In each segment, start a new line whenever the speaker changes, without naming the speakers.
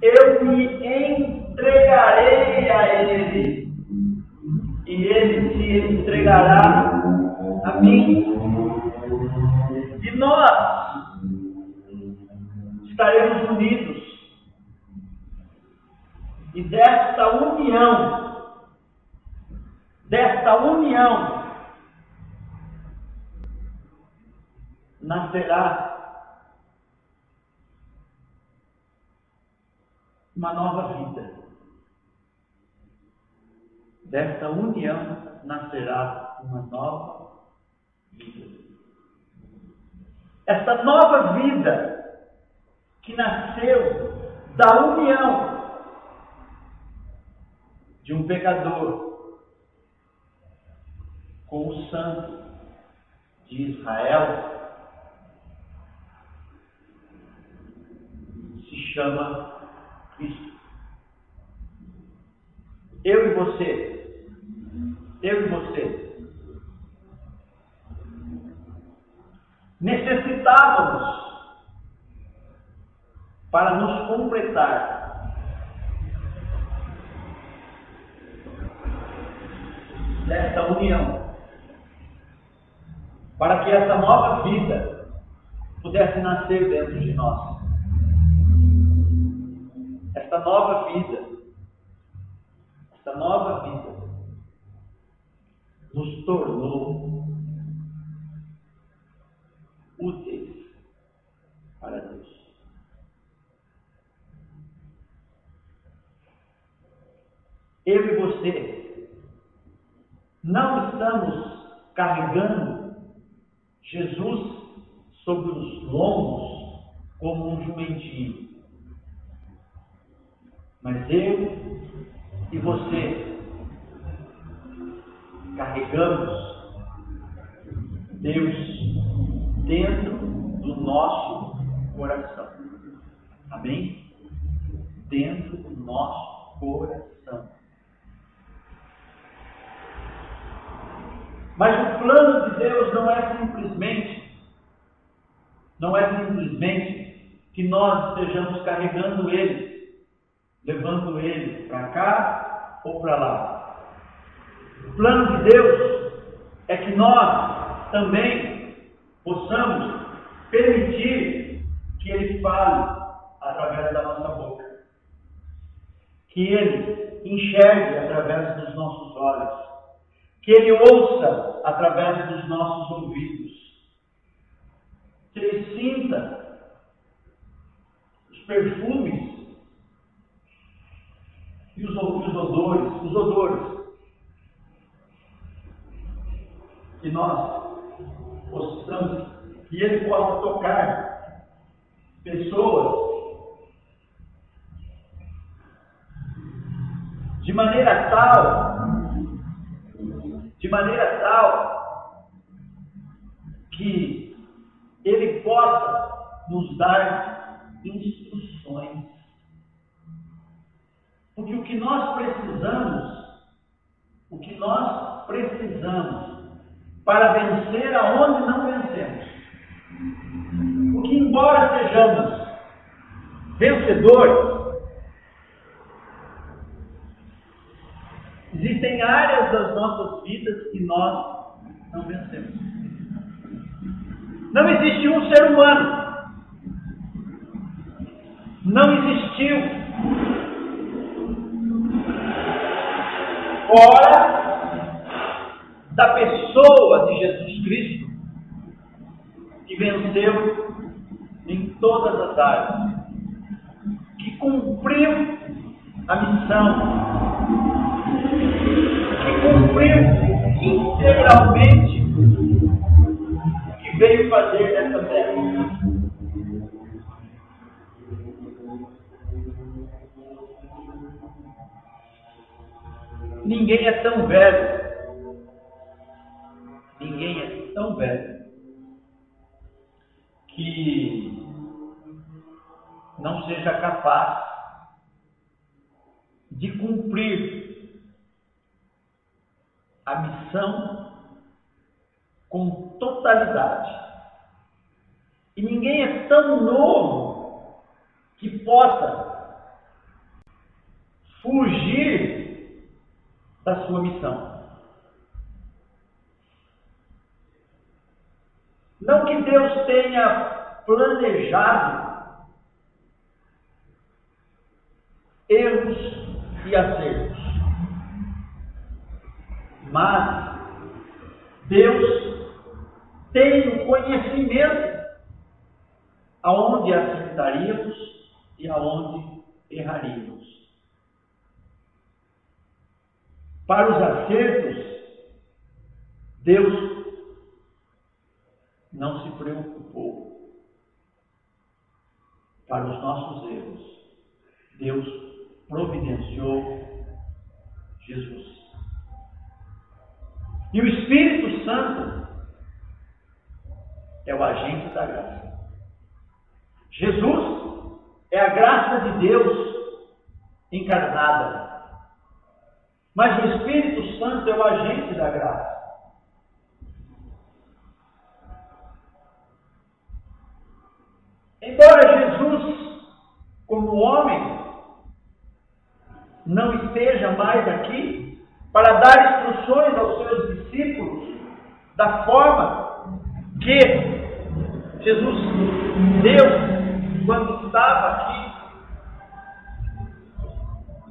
eu me entregarei a Ele, e Ele se entregará a mim. E nós estaremos unidos. E desta união, nascerá uma nova vida. Desta união nascerá uma nova vida. Esta nova vida que nasceu da união de um pecador com o santo de Israel se chama Cristo. Eu e você, necessitávamos, para nos completar, desta união, para que essa nova vida pudesse nascer dentro de nós. Esta nova vida nos tornou úteis para Deus. Eu e você não estamos carregando Jesus sobre os lombos como um jumentinho. Mas eu e você carregamos Deus dentro do nosso coração. Amém? Dentro do nosso coração. Mas o plano de Deus não é simplesmente que nós estejamos carregando Ele, levando Ele para cá ou para lá. O plano de Deus é que nós também possamos permitir que Ele fale através da nossa boca, que Ele enxergue através dos nossos olhos, que Ele ouça através dos nossos ouvidos, que Ele sinta os perfumes e os odores, que nós possamos, que Ele possa tocar pessoas de maneira tal que Ele possa nos dar instruções. Porque o que nós precisamos para vencer aonde não vencemos. Porque embora sejamos vencedores, existem áreas das nossas vidas que nós não vencemos. Não existe um ser humano, não existiu, fora da pessoa de Jesus Cristo, que venceu em todas as áreas, que cumpriu a missão, que cumpriu integralmente o que veio fazer nessa terra. Ninguém é tão velho que não seja capaz de cumprir a missão com totalidade. E ninguém é tão novo que possa fugir da sua missão. Não que Deus tenha planejado erros e acertos, mas Deus tem o conhecimento aonde acertaríamos e aonde erraríamos. Para os acertos, Deus não se preocupou. Para os nossos erros, Deus providenciou Jesus. E o Espírito Santo é o agente da graça. Jesus é a graça de Deus encarnada. Mas o Espírito Santo é o agente da graça. Embora Jesus, como homem, não esteja mais aqui para dar instruções aos seus discípulos da forma que Jesus deu quando estava aqui,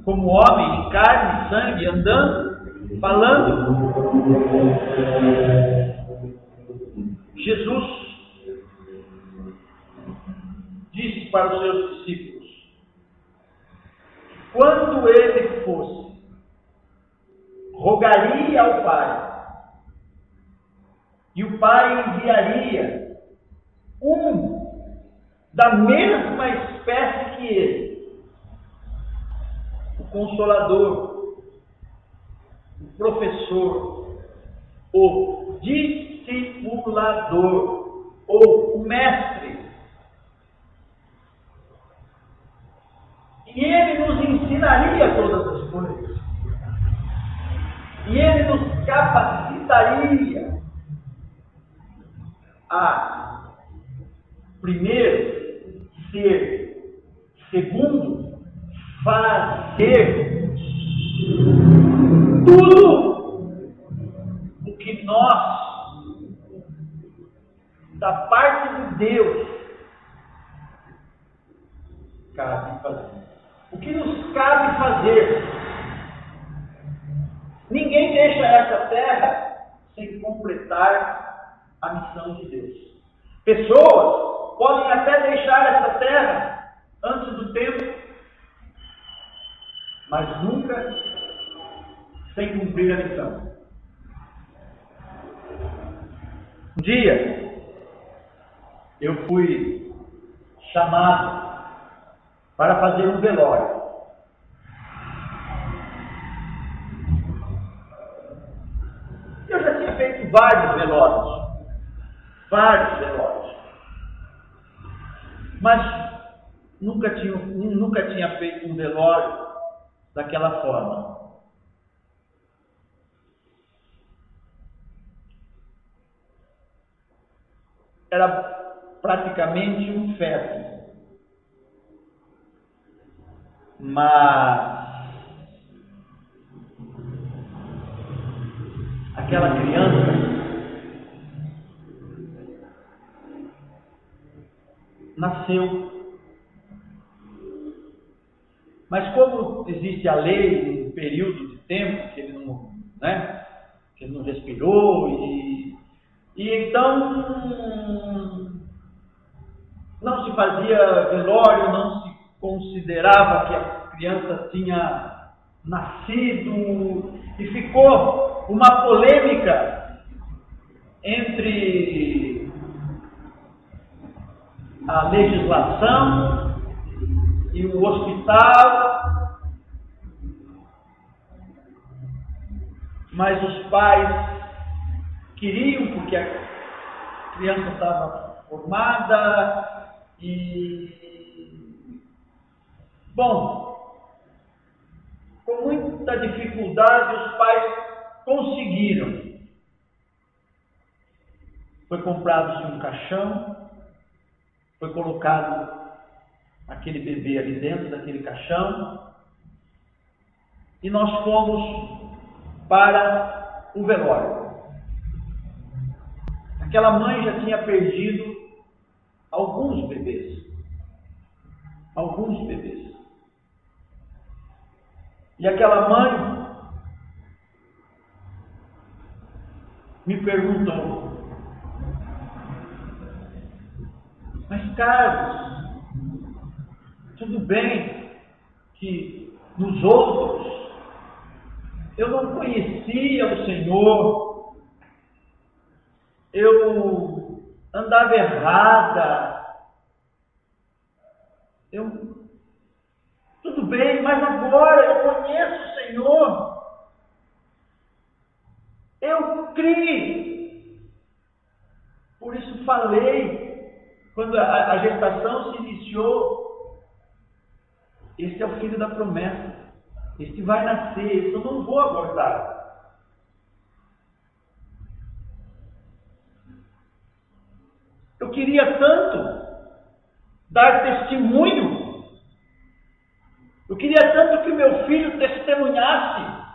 como homem, em carne e sangue, andando, falando. Jesus disse para os seus discípulos: quando ele fosse, rogaria ao Pai, e o Pai enviaria um da mesma espécie que ele, o Consolador, o Professor, o Discipulador, ou o Mestre. E ele nos ensinaria todas as coisas. E ele nos capacitaria a, primeiro, ser, segundo, fazer tudo o que nós, da parte de Deus, cabe fazer. O que nos cabe fazer? Ninguém deixa essa terra sem completar a missão de Deus. Pessoas podem até deixar essa terra antes do tempo, mas nunca sem cumprir a missão. Um dia, eu fui chamado para fazer um velório. Eu já tinha feito vários velórios. Mas nunca tinha feito um velório daquela forma. Era praticamente um feto. Mas aquela criança nasceu. Mas como existe a lei, um período de tempo que ele não, que ele não respirou, e então não se fazia velório, não se considerava que a criança tinha nascido, e ficou uma polêmica entre a legislação e o hospital, mas os pais queriam, porque a criança estava formada e, bom, com muita dificuldade os pais conseguiram. Foi comprado-se um caixão, foi colocado aquele bebê ali dentro daquele caixão, e nós fomos para o velório. Aquela mãe já tinha perdido alguns bebês. E aquela mãe me perguntou: mas Carlos, tudo bem que nos outros eu não conhecia o Senhor, eu andava errada, tudo bem, mas agora eu conheço o Senhor, eu criei, por isso falei, quando a gestação se iniciou, este é o filho da promessa, este vai nascer, este eu não vou abortar. Eu queria tanto dar testemunho, eu queria tanto que o meu filho testemunhasse,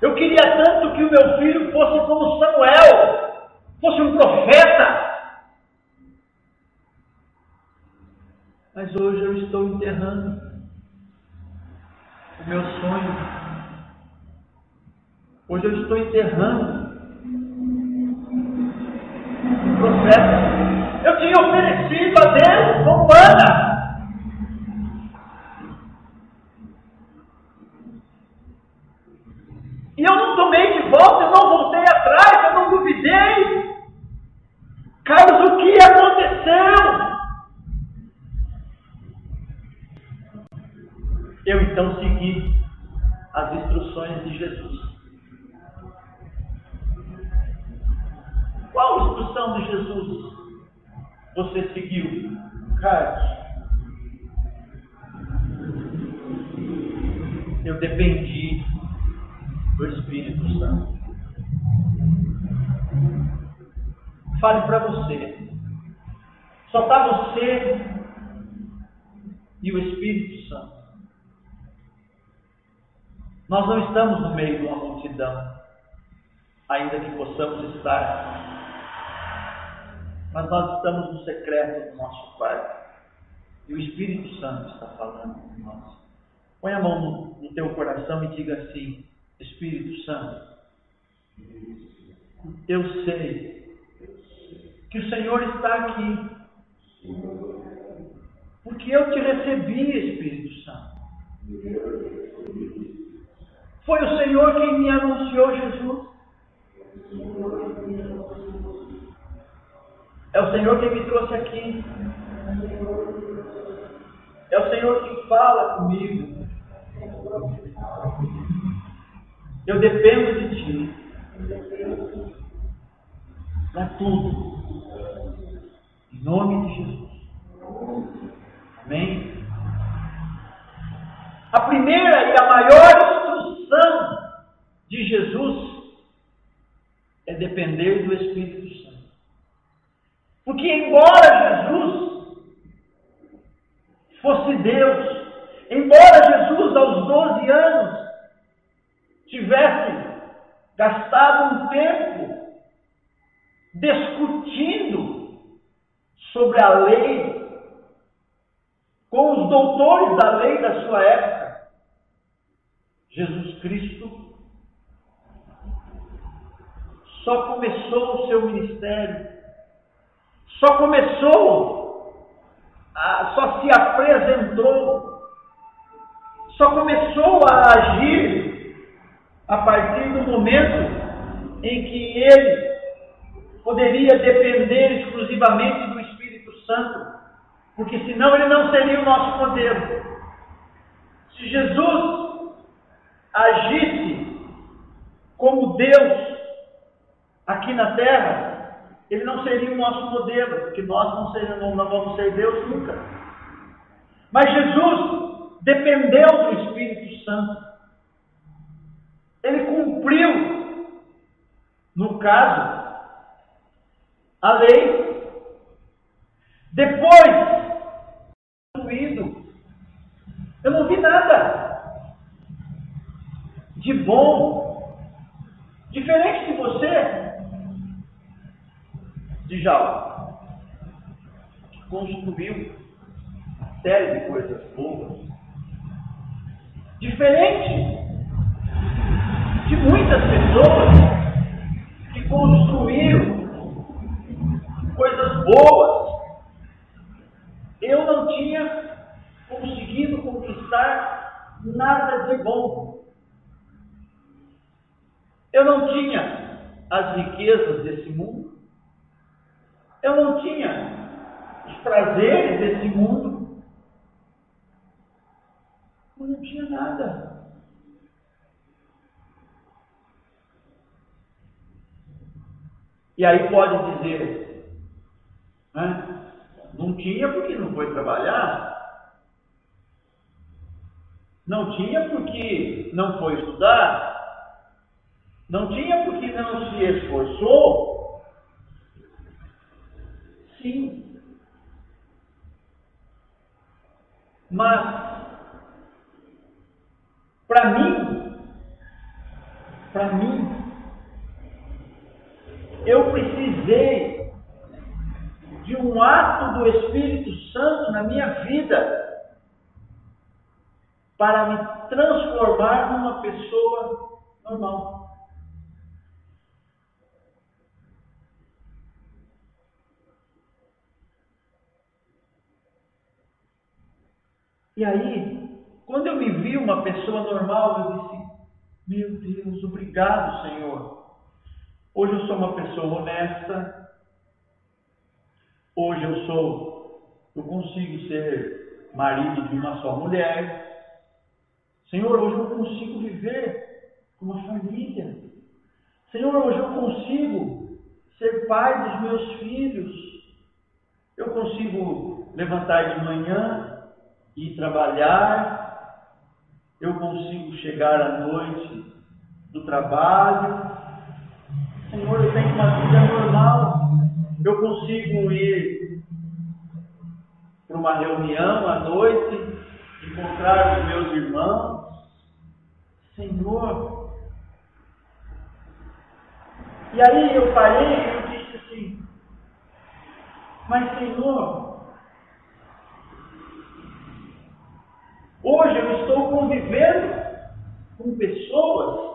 eu queria tanto que o meu filho fosse como Samuel, fosse um profeta. Mas hoje eu estou enterrando o meu sonho. Hoje eu estou enterrando o profeta. Eu tinha oferecido a Deus como Ana. E eu não tomei de volta, eu não voltei atrás, eu não duvidei. Carlos, o que aconteceu? Eu então segui as instruções de Jesus. Qual instrução de Jesus você seguiu, Carlos? Eu dependi do Espírito Santo. Fale para você. Só está você e o Espírito Santo. Nós não estamos no meio de uma multidão, ainda que possamos estar, mas nós estamos no secreto do nosso quarto, e o Espírito Santo está falando com nós. Põe a mão no teu coração e diga assim: Espírito Santo, eu sei que o Senhor está aqui, porque eu te recebi, Espírito Santo. Foi o Senhor quem me anunciou Jesus. É o Senhor quem me trouxe aqui. É o Senhor que fala comigo. Eu dependo de Ti. Para tudo. Em nome de Jesus. Amém? A primeira e a maior instrução de Jesus é depender do Espírito Santo. Porque embora Jesus fosse Deus, embora Jesus aos 12 anos tivesse gastado um tempo discutindo sobre a lei com os doutores da lei da sua época, Jesus Cristo só começou o seu ministério, só se apresentou, só começou a agir a partir do momento em que ele poderia depender exclusivamente do Espírito Santo, porque senão ele não seria o nosso modelo. Se Jesus agisse como Deus aqui na terra, ele não seria o nosso modelo, porque nós não vamos ser Deus nunca. Mas Jesus dependeu do Espírito Santo. Ele cumpriu, no caso, a lei. Depois, eu não vi nada. de bom, diferente de você, de Djalma, que construiu uma série de coisas boas, diferente de muitas pessoas que construíram coisas boas. Eu não tinha conseguido conquistar nada de bom. Eu não tinha as riquezas desse mundo. Eu não tinha os prazeres desse mundo. Eu não tinha nada. E aí pode dizer, né? Não tinha porque não foi trabalhar. Não tinha porque não foi estudar. Não tinha porque não se esforçou. Sim. Mas, para mim, eu precisei de um ato do Espírito Santo na minha vida para me transformar numa pessoa normal. E aí, quando eu me vi uma pessoa normal, eu disse, meu Deus, obrigado, Senhor. Hoje eu sou uma pessoa honesta. Hoje eu consigo ser marido de uma só mulher. Senhor, hoje eu consigo viver com uma família. Senhor, hoje eu consigo ser pai dos meus filhos. Eu consigo levantar de manhã e ir trabalhar. Eu consigo chegar à noite do trabalho. Senhor, eu tenho uma vida normal. Eu consigo ir para uma reunião à noite, encontrar os meus irmãos. Senhor. E aí eu parei e eu disse assim, mas Senhor, hoje eu estou convivendo com pessoas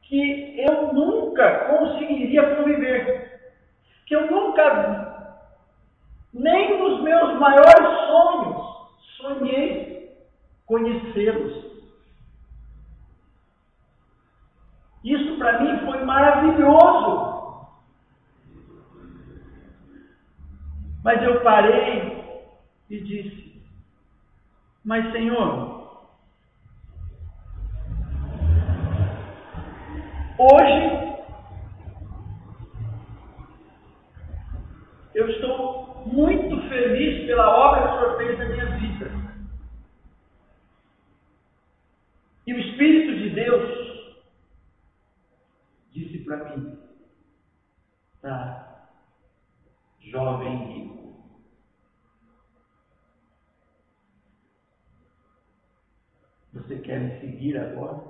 que eu nunca conseguiria conviver, que eu nunca, nem nos meus maiores sonhos, sonhei conhecê-los. Isso para mim foi maravilhoso. Mas eu parei e disse, mas Senhor, hoje eu estou muito feliz pela obra que o Senhor fez na minha vida. E o Espírito de Deus disse para mim, tá, jovem rico, você quer me seguir agora?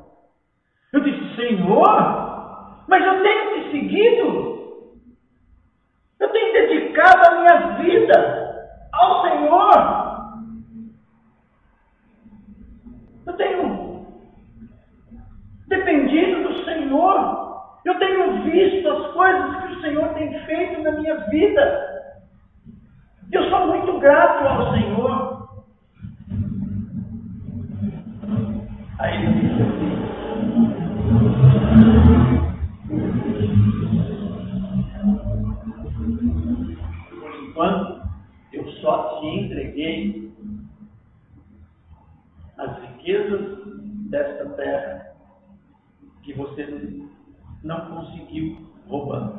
Eu disse, Senhor, mas eu tenho te seguido. Eu tenho dedicado a minha vida ao Senhor. Eu tenho dependido do Senhor. Eu tenho visto as coisas que o Senhor tem feito na minha vida. Eu sou muito grato ao Senhor. Aí ele disse assim, por enquanto, eu só te entreguei as riquezas desta terra que você não conseguiu roubar.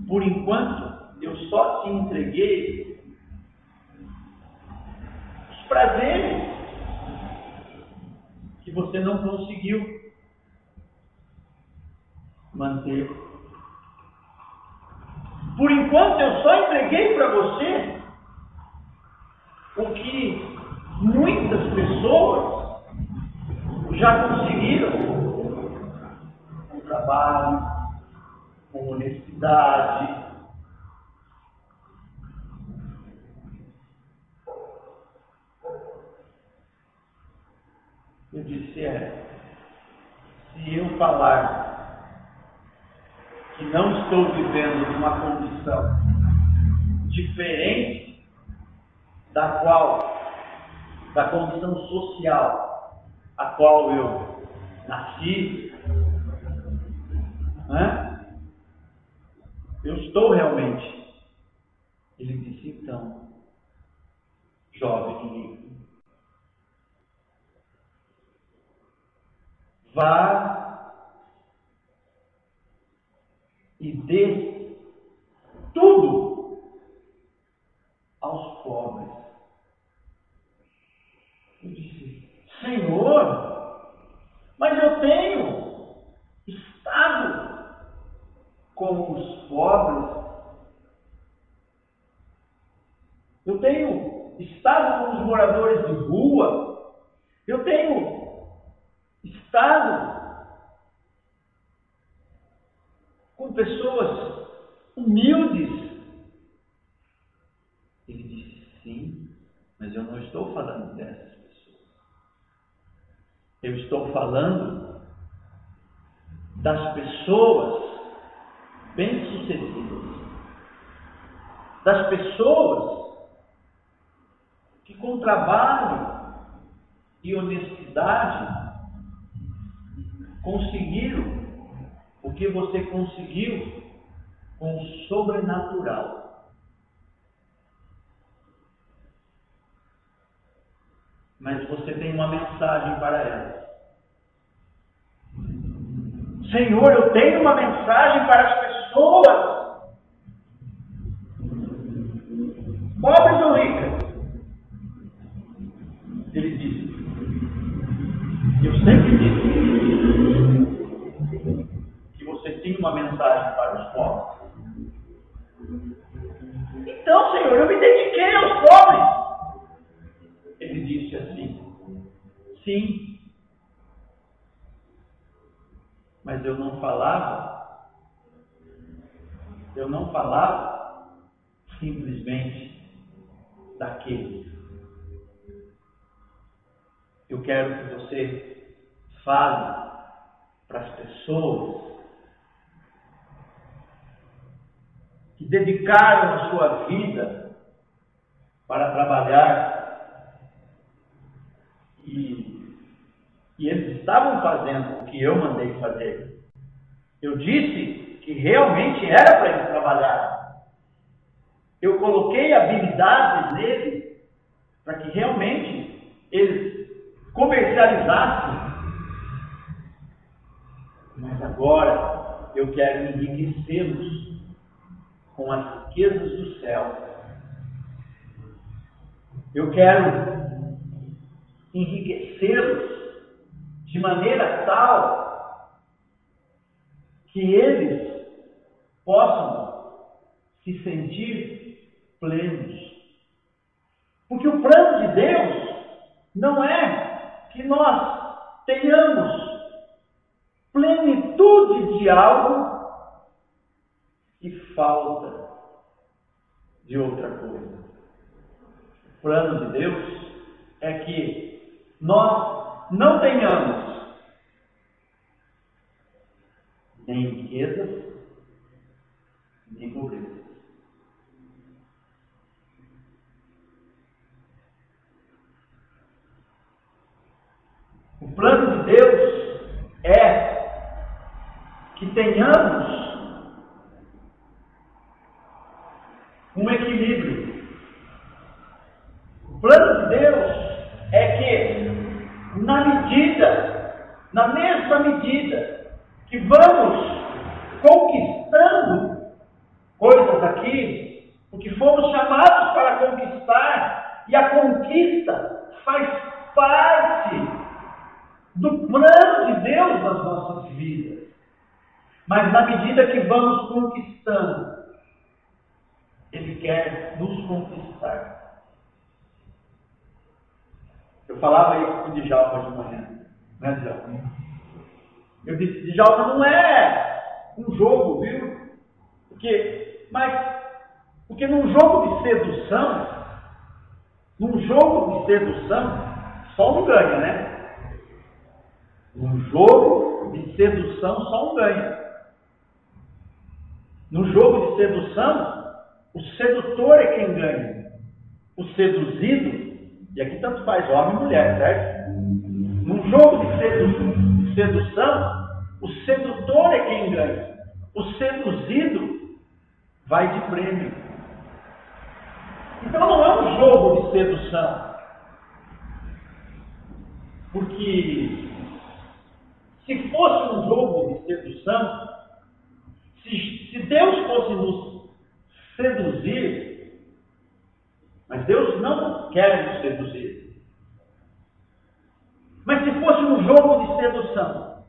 Por enquanto, eu só te entreguei os prazeres que você não conseguiu manter. Por enquanto, eu só entreguei para você o que muitas pessoas já conseguiram com trabalho, com honestidade. Eu disse, se eu falar que não estou vivendo numa condição diferente da condição social a qual eu nasci, né? Eu estou realmente. Ele disse, então, jovem rico, vá e dê tudo aos pobres. Eu disse, Senhor, mas eu tenho estado com os pobres, eu tenho estado com os moradores de rua, eu tenho estado com pessoas humildes. Ele disse, sim, mas eu não estou falando dessas pessoas. Eu estou falando das pessoas bem-sucedidas, das pessoas que com trabalho e honestidade conseguiram o que você conseguiu com o sobrenatural. Mas você tem uma mensagem para elas. Senhor, eu tenho uma mensagem para as pessoas, pobres ou ricas. Ele disse, eu sempre disse que você tinha uma mensagem para os pobres. Então, Senhor, eu me dediquei aos pobres. Ele disse assim, sim, mas eu não falava simplesmente daqueles. Eu quero que você fale para as pessoas que dedicaram a sua vida para trabalhar e eles estavam fazendo o que eu mandei fazer. Eu disse que realmente era para eles trabalhar. Eu coloquei habilidades neles para que realmente eles comercializassem. Mas agora eu quero enriquecê-los com as riquezas do céu. Eu quero enriquecê-los de maneira tal que eles possam se sentir plenos. Porque o plano de Deus não é que nós tenhamos plenitude de algo e falta de outra coisa. O plano de Deus é que nós não tenhamos nem riquezas, nem pobreza. O plano de Deus é que tenhamos um equilíbrio. O plano de Deus é que, na mesma medida que vamos conquistando coisas aqui, porque fomos chamados para conquistar, e a conquista faz parte do plano de Deus nas nossas vidas. Mas na medida que vamos conquistando, Ele quer nos conquistar. Eu falava isso com o Djalma de manhã. Né, Djalma? Eu disse, Djalma, não é um jogo, viu? Porque num jogo de sedução, só um ganha, né? Num jogo de sedução, só um ganha. No jogo de sedução, o sedutor é quem ganha. O seduzido, e aqui tanto faz homem e mulher, certo? Num jogo de sedução, o sedutor é quem ganha. O seduzido vai de prêmio. Então não é um jogo de sedução. Porque se fosse um jogo de sedução, se Deus fosse nos seduzir, mas Deus não quer nos seduzir. Mas se fosse um jogo de sedução,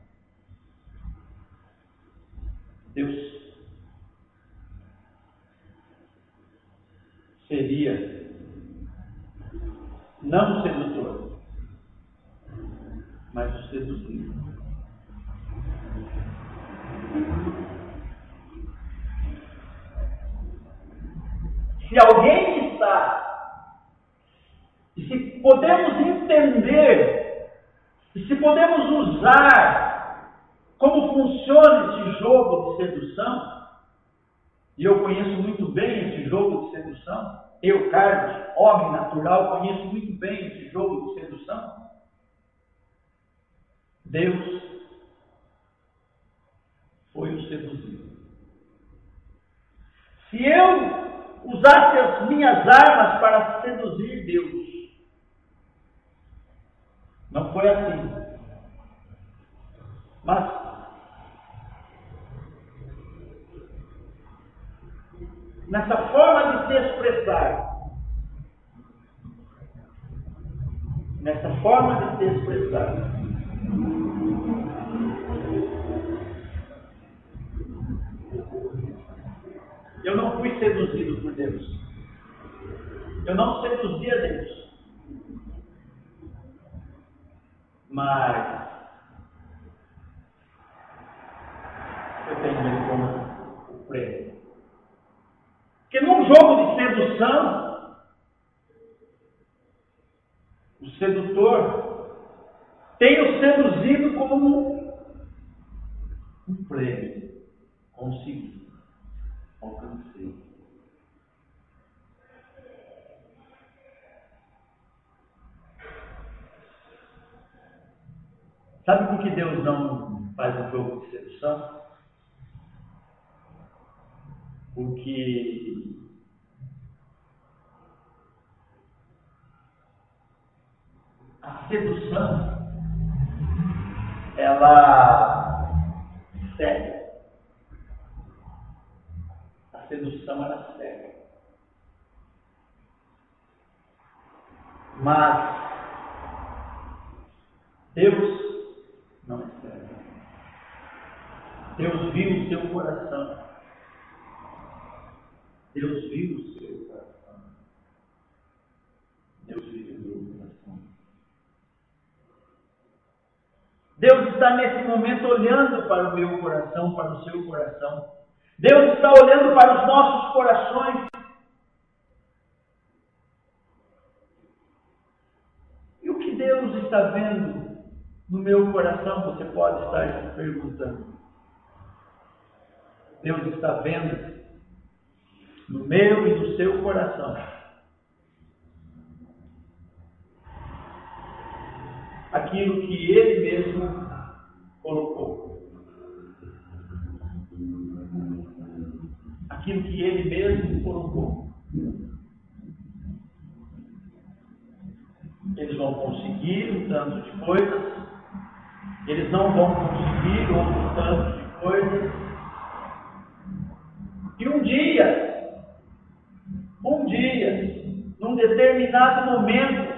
Deus seria não o sedutor, mas o seduzido. Se alguém está, e se podemos entender, e se podemos usar como funciona esse jogo de sedução, e eu conheço muito bem esse jogo de sedução, eu, Carlos, homem natural, conheço muito bem esse jogo de sedução. Deus foi o seduzido. Se eu usasse as minhas armas para seduzir Deus, não foi assim. Mas nessa forma de se expressar, eu não fui seduzido por Deus. Eu não seduzi a Deus. Mas eu tenho ele como o prêmio. Porque num jogo de sedução, o sedutor tem o seduzido como um prêmio. Consegui. Alcancei. Sabe por que Deus não faz um jogo de sedução? Porque a sedução, ela cega. A sedução, ela cega. Mas Deus não é cego. Deus viu o seu coração. Deus viu o seu coração. Deus viu o meu coração. Deus está nesse momento olhando para o meu coração, para o seu coração. Deus está olhando para os nossos corações. E o que Deus está vendo no meu coração, você pode estar se perguntando. Deus está vendo no meu e no seu coração aquilo que Ele mesmo colocou. Aquilo que Ele mesmo colocou. Eles vão conseguir um tanto de coisas, eles não vão conseguir outro tanto de coisas. E um dia, num determinado momento,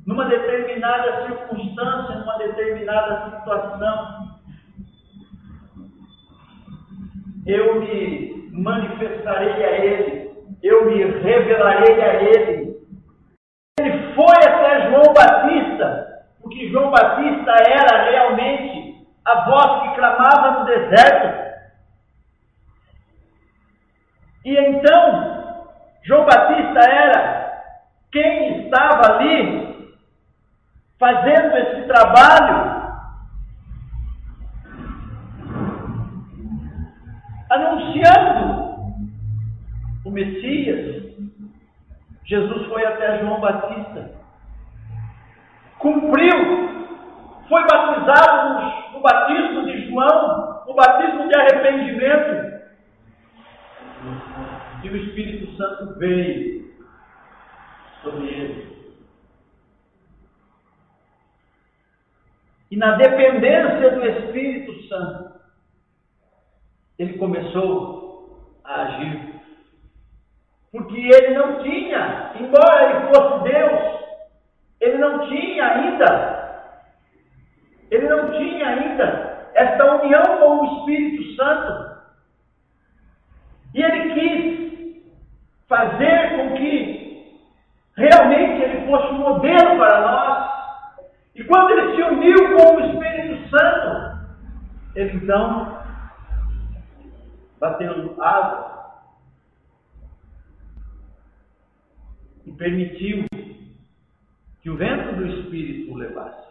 numa determinada circunstância, numa determinada situação, eu me manifestarei a Ele, eu me revelarei a Ele. Ele foi até João Batista, porque João Batista era a voz que clamava no deserto. E então, João Batista era quem estava ali fazendo esse trabalho, anunciando o Messias. Jesus foi até João Batista, cumpriu, foi batizado no batismo de João, no batismo de arrependimento, e o Espírito Santo veio sobre ele. E na dependência do Espírito Santo, ele começou a agir. Porque ele não tinha, embora ele fosse Deus, ele não tinha ainda esta união com o Espírito Santo. E ele quis fazer com que realmente ele fosse um modelo para nós. E quando ele se uniu com o Espírito Santo, ele então bateu asas e permitiu que o vento do Espírito o levasse.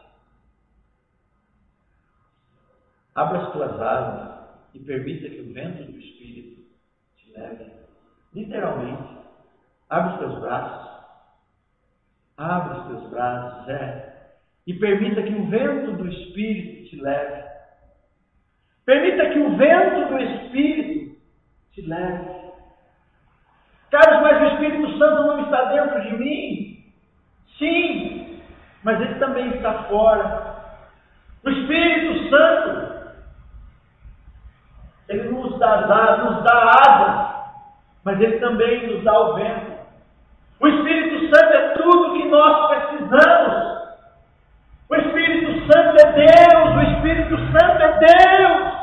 Abra as tuas asas e permita que o vento do Espírito te leve. Literalmente. Abre os teus braços. Abre os teus braços, e permita que o vento do Espírito te leve. Permita que o vento do Espírito te leve. Carlos, mas o Espírito Santo não está dentro de mim? Sim, mas ele também está fora. O Espírito Santo, ele nos dá asas, mas ele também nos dá o vento. O Espírito Santo é tudo que nós precisamos. O Espírito Santo é Deus, o Espírito Santo é Deus.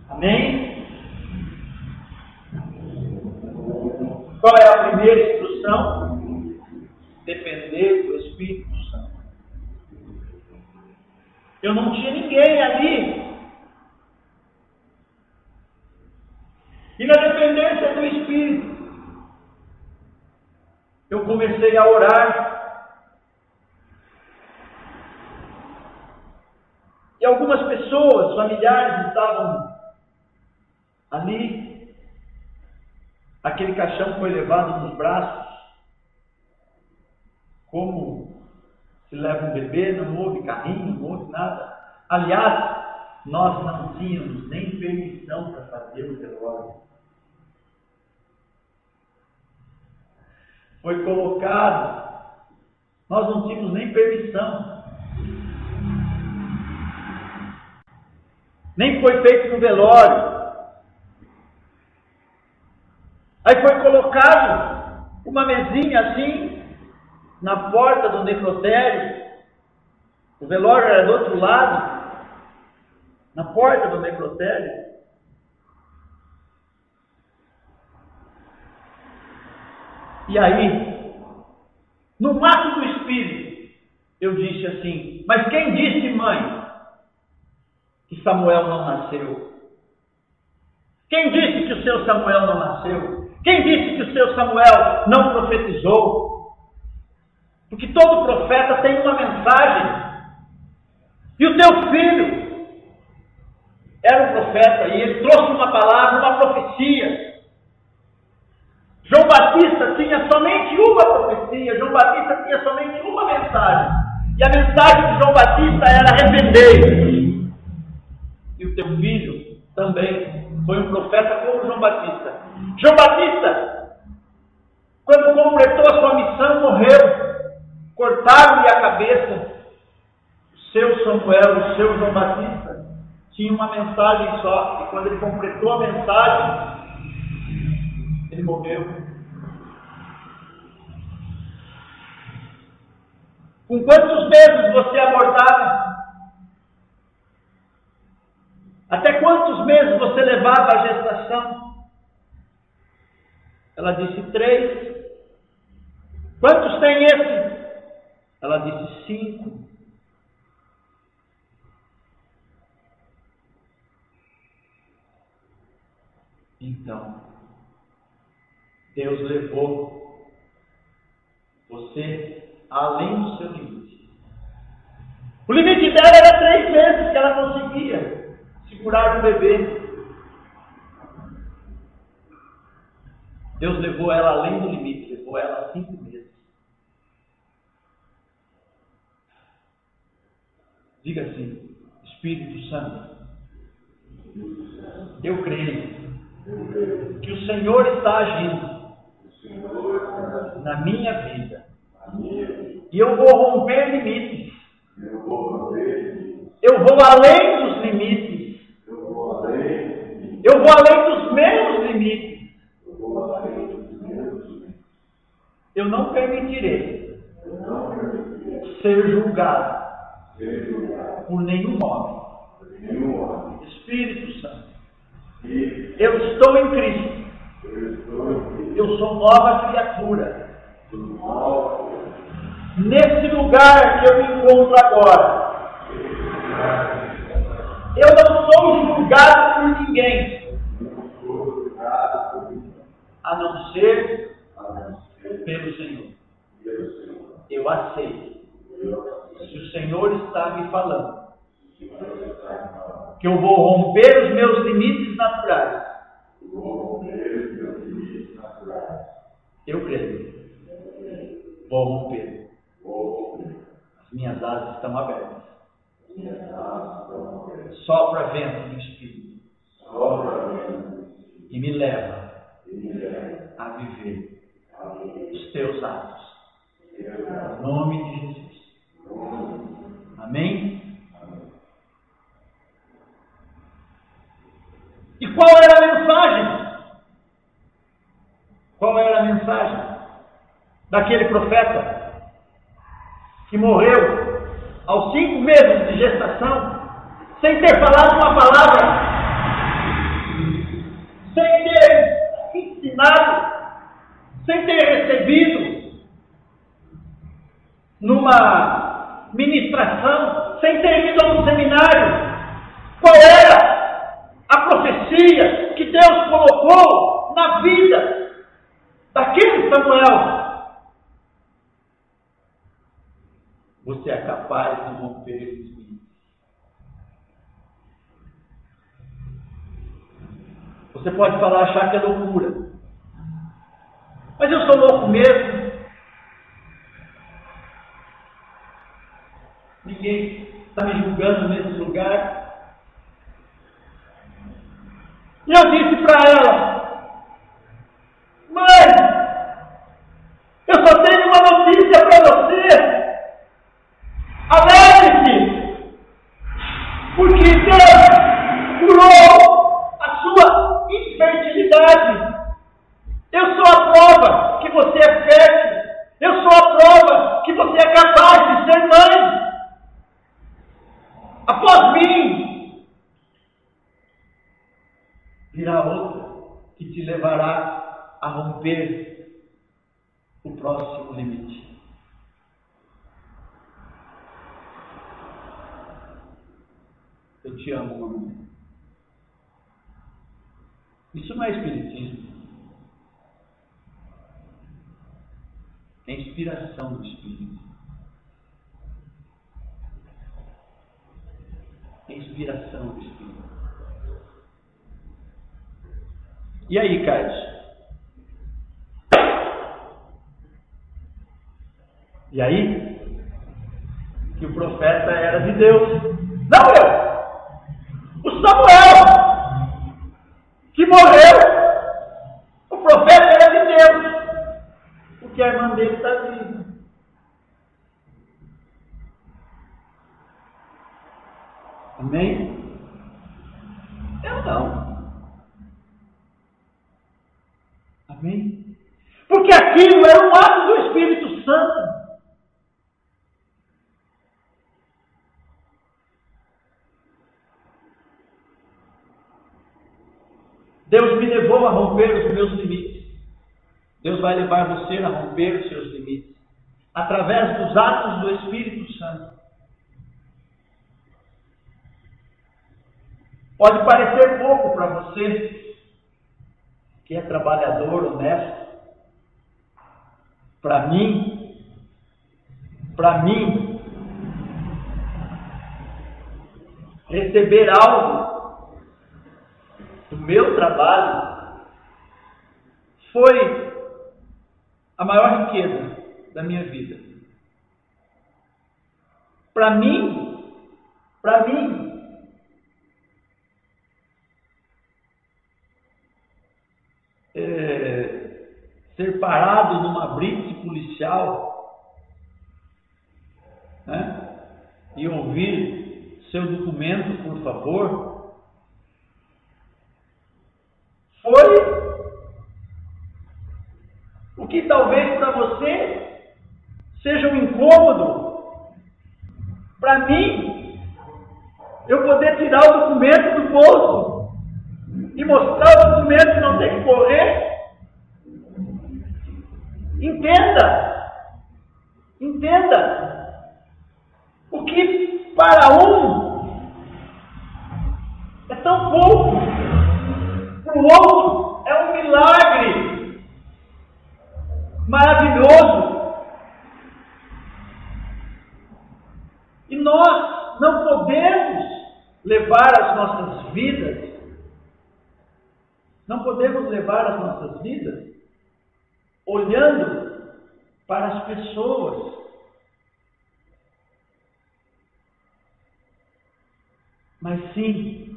Amém? Qual é a primeira instrução? Depender do Espírito Santo. Eu não tinha ninguém ali. E na dependência do Espírito, eu comecei a orar. E algumas pessoas, familiares, estavam ali. Aquele caixão foi levado nos braços. Como se leva um bebê, não houve carrinho, não houve nada. Aliás, nós não tínhamos nem permissão para fazer o velório. Foi colocado, nós não tínhamos nem permissão. Nem foi feito no velório. Aí foi colocado uma mesinha assim, na porta do necrotério. O velório era do outro lado, na porta do necrotério. E aí, no mato do Espírito, eu disse assim: mas quem disse, mãe, que Samuel não nasceu? Quem disse que o seu Samuel não nasceu? Quem disse que o seu Samuel não profetizou? Porque todo profeta tem uma mensagem. E o teu filho era um profeta e ele trouxe uma palavra, uma profecia. João Batista tinha somente uma profecia, João Batista tinha somente uma mensagem. E a mensagem de João Batista era: arrependei-vos. E o teu filho também foi um profeta como João Batista. João Batista, quando completou a sua missão, morreu. Cortaram-lhe a cabeça. O seu Samuel, o seu João Batista, tinha uma mensagem só. E quando ele completou a mensagem, ele morreu. Com quantos meses você abortava? Até quantos meses você levava a gestação? Ela disse 3. Quantos tem esse? Ela disse 5. Então, Deus levou você além do seu limite. O limite dela era 3 meses que ela conseguia segurar o bebê. Deus levou ela além do limite, levou ela a 5 meses. Diga assim: Espírito Santo, eu creio que o Senhor está agindo na minha vida. E eu vou romper limites. Eu vou além dos limites. Eu vou além dos meus limites. Eu não permitirei ser julgado por nenhum homem. Espírito Santo, eu estou em Cristo. Eu sou nova criatura. Nesse lugar que eu me encontro agora, eu não sou julgado por ninguém, a não ser pelo Senhor. Eu aceito. Se o Senhor está me falando que eu vou romper os meus limites naturais, eu creio. Vou romper. As minhas asas estão abertas. Sopra vento do Espírito e me leva a viver os teus atos. Em nome de Jesus. Amém? E qual era a mensagem? Qual era a mensagem daquele profeta que morreu aos 5 meses de gestação, sem ter falado uma palavra, sem ter ensinado, sem ter recebido numa ministração, sem ter ido a um seminário? Qual era a profecia que Deus colocou na vida daquele Samuel? Você é capaz de romper os limites. Você pode achar que é loucura. Mas eu sou louco mesmo. Ninguém está me julgando nesse lugar. E eu disse para ela: mãe, eu só tenho uma notícia para você. Alegre-se, porque Deus curou a sua infertilidade. Eu sou a prova que você é fértil. Eu sou a prova que você é capaz de ser mãe. Após mim, virá outra que te levará a romper o próximo limite. Eu te amo, mamãe. Isso não é espiritismo. É inspiração do Espírito. É inspiração do Espírito. E aí, Carlos? E aí? Que o profeta era de Deus. Não eu! O Samuel, que morreu, o profeta era de Deus, porque a irmã dele está viva. Amém? Eu não. Amém? Porque aquilo era um ato do Espírito Santo. Deus me levou a romper os meus limites. Deus vai levar você a romper os seus limites através dos atos do Espírito Santo. Pode parecer pouco para você, que é trabalhador, honesto, para mim, receber algo do meu trabalho foi a maior riqueza da minha vida. Para mim, ser parado numa blitz policial, né, e ouvir seu documento, por favor, foi o que talvez para você seja um incômodo. Para mim, eu poder tirar o documento do bolso e mostrar o documento e não ter que correr. Entenda, o que para um é tão pouco, para o outro é um milagre maravilhoso. E nós não podemos levar as nossas vidas, olhando para as pessoas, mas sim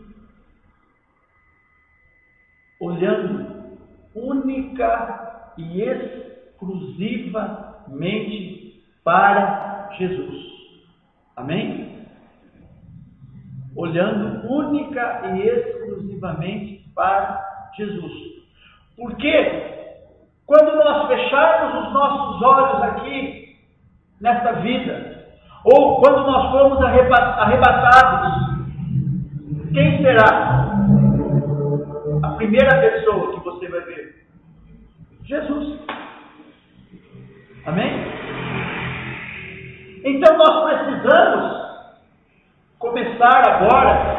olhando única e exclusivamente para Jesus. Amém? Olhando única e exclusivamente para Jesus. Porque quando nós fecharmos os nossos olhos aqui, nesta vida, ou quando nós formos arrebatados, quem será a primeira pessoa que você vai ver? Jesus. Amém? Então nós precisamos começar agora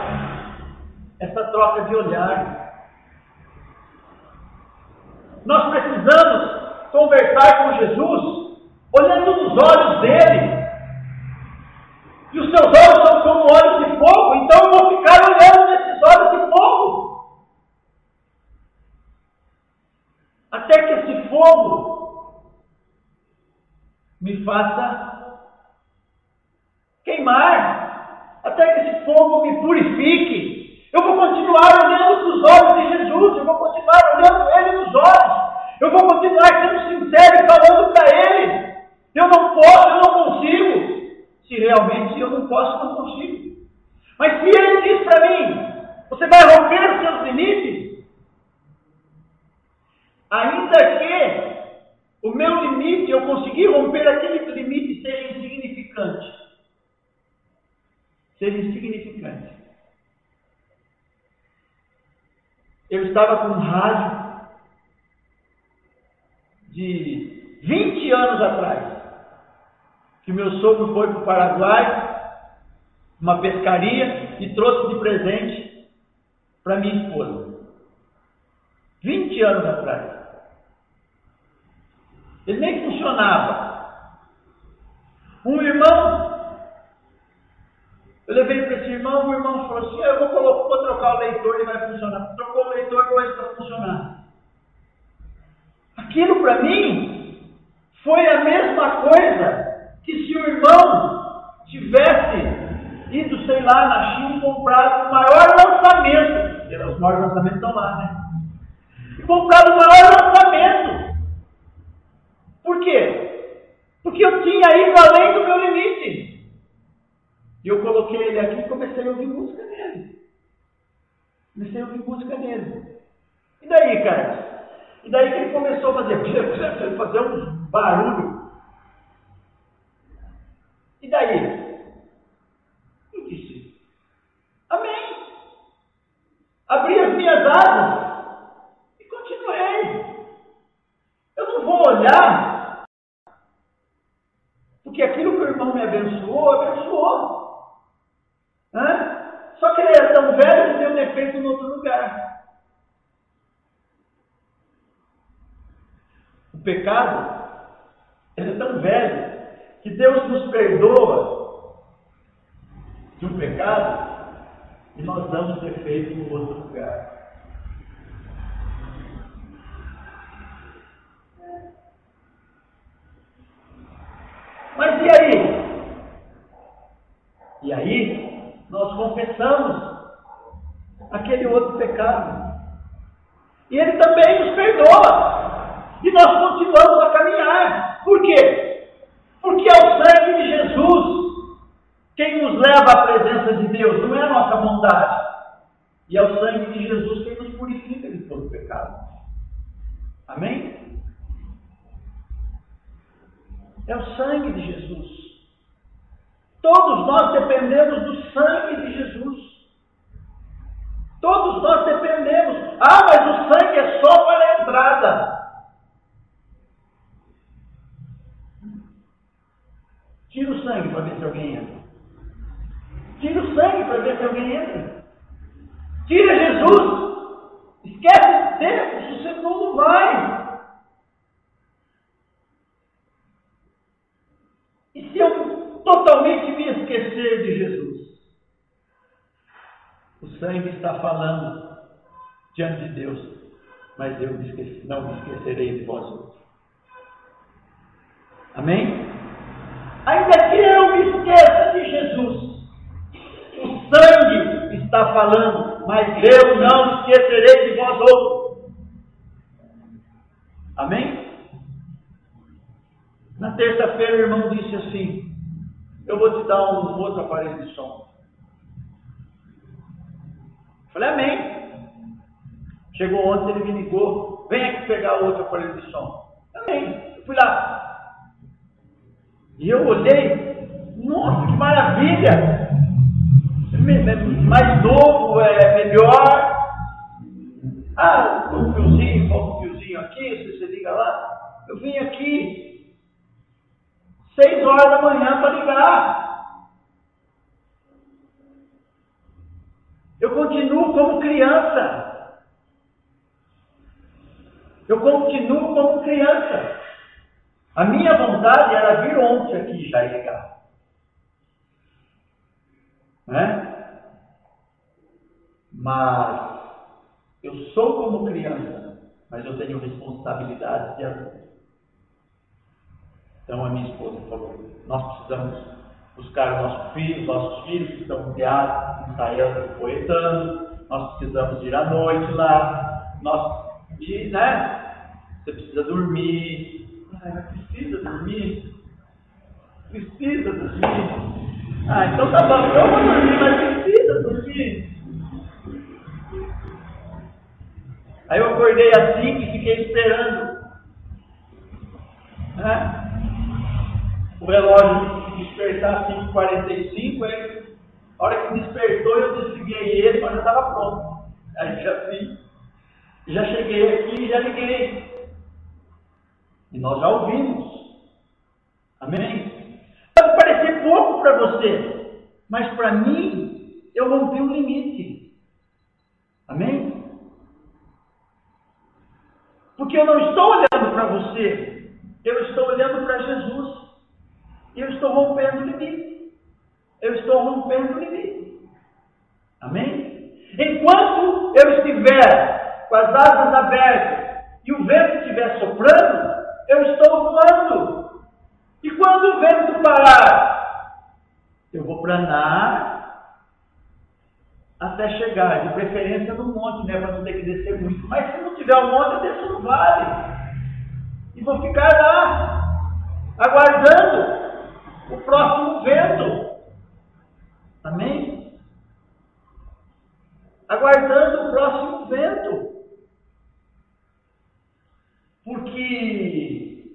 essa troca de olhar. Nós precisamos conversar com Jesus olhando nos olhos dele. E os seus olhos são como olhos de fogo, então eu vou ficar olhando nesses olhos de fogo. Até que esse fogo me faça queimar. Até que esse fogo me purifique. Eu vou continuar olhando para os olhos de Jesus. Eu vou continuar olhando Ele nos olhos. Eu vou continuar sendo sincero e falando para Ele. Eu não posso, eu não consigo. Se realmente eu não posso, eu não consigo. Mas se Ele diz para mim, você vai romper os seus limites, ainda que o meu limite, eu conseguir romper aquele limite, seja insignificante. Eu estava com um rádio de 20 anos atrás, que meu sogro foi para o Paraguai, uma pescaria, e trouxe de presente para minha esposa. 20 anos atrás. Ele nem funcionava. Um irmão, eu levei para esse irmão, o irmão falou assim, eu vou trocar o leitor e vai funcionar. Trocou o leitor e hoje está funcionando. Aquilo para mim foi a mesma coisa que se o irmão tivesse ido, sei lá, na China e comprado o maior lançamento. Os maiores lançamentos estão lá, né? E comprado o maior lançamento. Por quê? Porque eu tinha ido além do meu limite. E eu coloquei ele aqui e comecei a ouvir música nele. E daí, cara? E daí que ele começou a fazer uns barulhos. E daí? Eu disse, amém. Abri as minhas asas e continuei. Eu não vou olhar, porque aquilo que o irmão me abençoou. Só que ele era tão velho que deu defeito em outro lugar. O pecado, ele é tão velho que Deus nos perdoa de um pecado e nós damos defeito no outro lugar. Mas e aí? E aí, nós confessamos aquele outro pecado. E Ele também nos perdoa. E nós continuamos a caminhar. Por quê? Porque é o sangue de Jesus quem nos leva à presença de Deus, não é a nossa bondade. E é o sangue de Jesus quem nos purifica de todo pecado. Amém? É o sangue de Jesus. Todos nós dependemos do sangue de Jesus. Todos nós dependemos. Ah, mas o sangue é só para a entrada. Tira o sangue para ver se alguém entra. Tira o sangue para ver se alguém entra. Tira Jesus. Esquece de Deus, você não vai. E se eu totalmente me esquecer de Jesus? O sangue está falando diante de Deus, mas eu não me esquecerei de vós outros. Amém? Ainda que eu me esqueça de Jesus, o sangue está falando, mas eu não me esquecerei de vós outros. Amém? Na terça-feira o irmão disse assim: eu vou te dar um outro aparelho de som. Falei, amém. Chegou ontem, ele me ligou: vem aqui pegar outro aparelho de som. Amém. Eu fui lá. E eu olhei: nossa, que maravilha! Mais novo, melhor. Ah, um fiozinho, falta um fiozinho aqui, você liga lá. Eu vim aqui 6 horas da manhã para ligar. Eu continuo como criança. Eu continuo como criança. A minha vontade era vir ontem aqui já e ligar. Né? Mas eu sou como criança, mas eu tenho responsabilidade de adulto. Então a minha esposa falou: nós precisamos buscar nossos filhos que estão ensaiando e poetando, nós precisamos ir à noite lá, você precisa dormir. Mas precisa dormir? Precisa dormir? Então tá bom, eu vou dormir, mas precisa dormir. Aí eu acordei às 5 e fiquei esperando. O relógio despertar às 5h45, aí, a hora que despertou eu desliguei ele, mas já estava pronto. Aí já cheguei aqui e já liguei. E nós já ouvimos. Amém? Pode parecer pouco para você, mas para mim, eu rompi um limite. Amém? Porque eu não estou olhando para você, eu estou olhando para Jesus. E eu estou rompendo o limite. Eu estou rompendo o limite. Amém? Enquanto eu estiver com as asas abertas e o vento estiver soprando, eu estou voando. E quando o vento parar, eu vou planar até chegar, de preferência no monte, né, para não ter que descer muito. Mas se não tiver o monte, eu desço no vale. E vou ficar lá, aguardando o próximo vento. Amém? Aguardando o próximo vento. Porque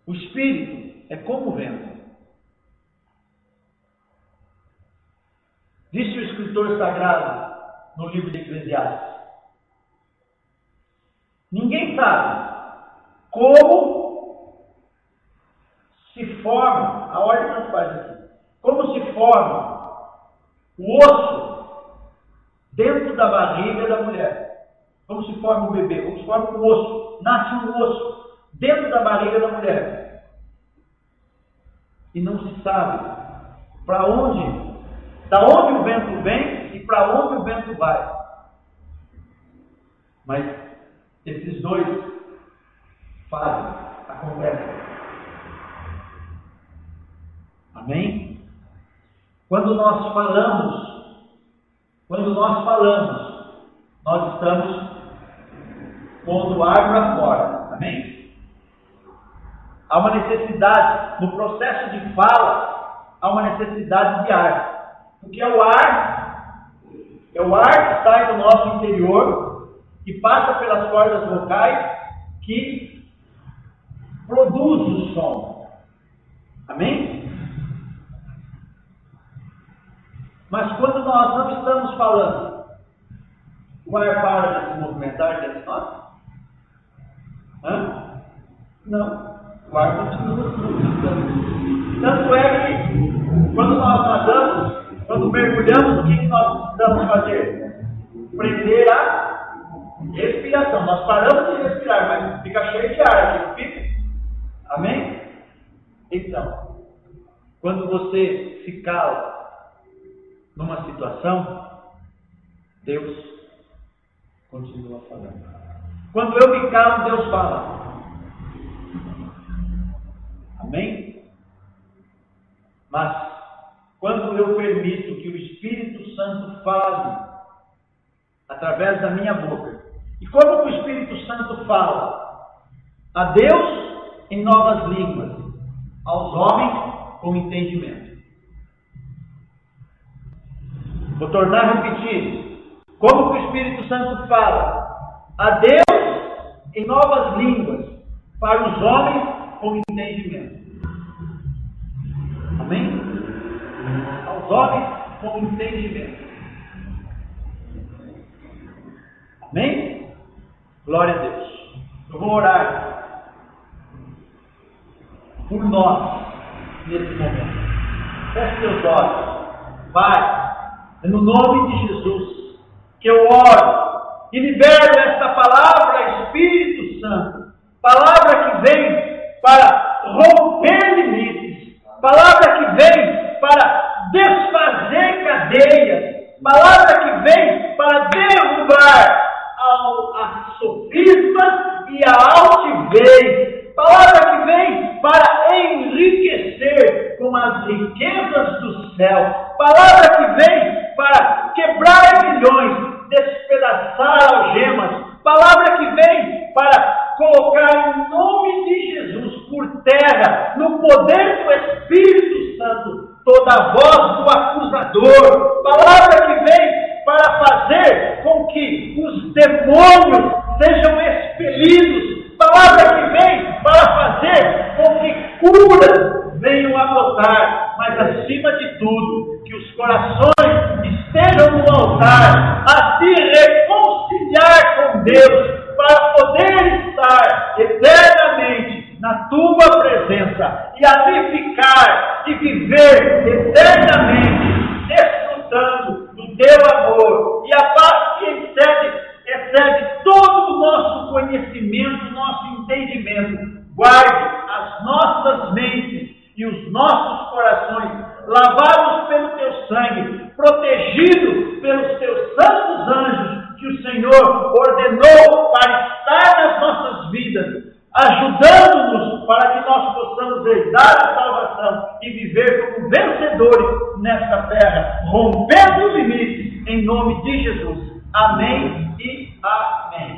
o Espírito é como o vento. Disse o escritor sagrado no livro de Eclesiastes: ninguém sabe como se forma, a ordem não faz aqui, como se forma o osso dentro da barriga da mulher. Como se forma um bebê? Como se forma um osso? Nasce um osso dentro da barriga da mulher. E não se sabe para onde, da onde o vento vem e para onde o vento vai. Mas esses dois fazem a conversa. Amém? Quando nós falamos, nós estamos pondo ar para fora. Amém? Há uma necessidade, no processo de fala, há uma necessidade de ar. Porque é o ar que sai do nosso interior, que passa pelas cordas vocais, que produz o som. Amém? Mas quando nós não estamos falando, o ar para de se movimentar dentro de nós? Não. O ar continua se movimentando. Tanto é que, quando nós nadamos, quando mergulhamos, o que nós precisamos fazer? Prender a respiração. Nós paramos de respirar, mas fica cheio de ar aqui, não fica? Amém? Então, quando você se cala numa situação, Deus continua falando. Quando eu me calo, Deus fala. Amém? Mas, quando eu permito que o Espírito Santo fale através da minha boca, e como o Espírito Santo fala? A Deus em novas línguas, aos homens com entendimento. Vou tornar a repetir. Como o Espírito Santo fala? A Deus em novas línguas, para os homens com entendimento. Amém? Aos homens com entendimento. Amém? Glória a Deus. Eu vou orar por nós nesse momento. Feche seus olhos. Pai, é no nome de Jesus que eu oro e libero esta palavra, Espírito Santo. Palavra que vem para romper limites. Palavra que vem para desfazer cadeias. Palavra que vem para derrubar a sofisma e a altivez. Palavra que vem para enriquecer com as riquezas do céu. Palavra que vem para quebrar grilhões, despedaçar algemas. Palavra que vem para colocar em nome de Jesus por terra, no poder do Espírito Santo, toda a voz do acusador. Palavra que vem para fazer com que os demônios sejam expelidos. Palavra que vem para fazer com que curas venham a brotar, mas acima de tudo, que os corações estejam no altar a se reconciliar com Deus, para poder estar eternamente na tua presença e ali ficar e viver eternamente, desfrutando do teu amor e a paz que excede todo o nosso conhecimento, nosso entendimento. Guarde as nossas mentes e os nossos corações, lavados pelo teu sangue, protegidos pelos teus santos anjos, que o Senhor ordenou para estar nas nossas vidas, ajudando-nos para que nós possamos herdar a salvação e viver como vencedores nesta terra, rompendo os limites, em nome de Jesus. Amém e amém.